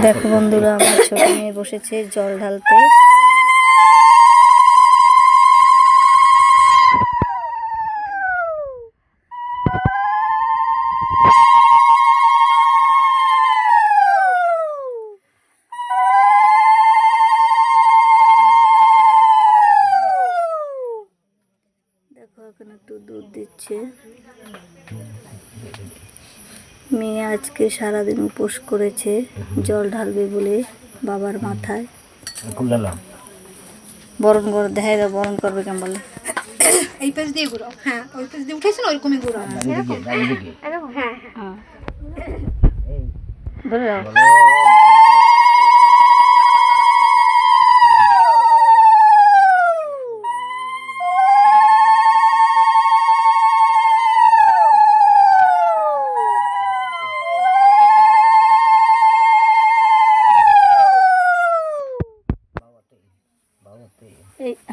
দেখো বন্ধুরা, আমার ছোট মেয়ে বসেছে জল ঢালতে। দেখো এখন একটু দুধ দিচ্ছে। মেয়ে আজকে সারাদিন উপোস করেছে জল ঢালবে বলে বাবার মাথায়। বরণ করে দেখাই দাও, বরণ করবে কেমন বলে। এই পাশ দিয়ে ঘুরো, হ্যাঁ ওই পাশ দিয়ে উঠেছিল ওইরকমই ঘুরো। হ্যাঁ হ্যাঁ ধরে দাও।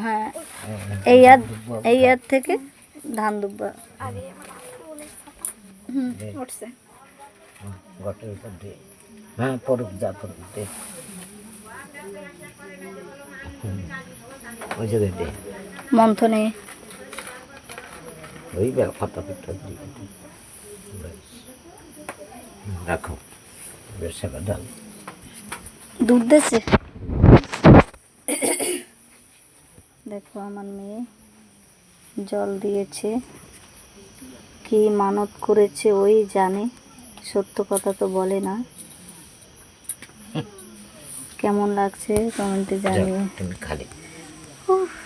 হ্যাঁ, এই ইয়ার থেকে ধান দুব্বা উঠছে। হ্যাঁ পড়ুক, যা পড়ুক দে, ওই জায়গায় দে মন্থনে। ওই বেল পাতা পিঠা রাখো, বেশ সেবা ডাল দুধ দিছে। দেখো আমার মেয়ে জল দিয়েছে, কি মানত করেছে ওই জানে, সত্য কথা তো বলে না। কেমন লাগছে কমেন্টে জানিও। তুমি খালি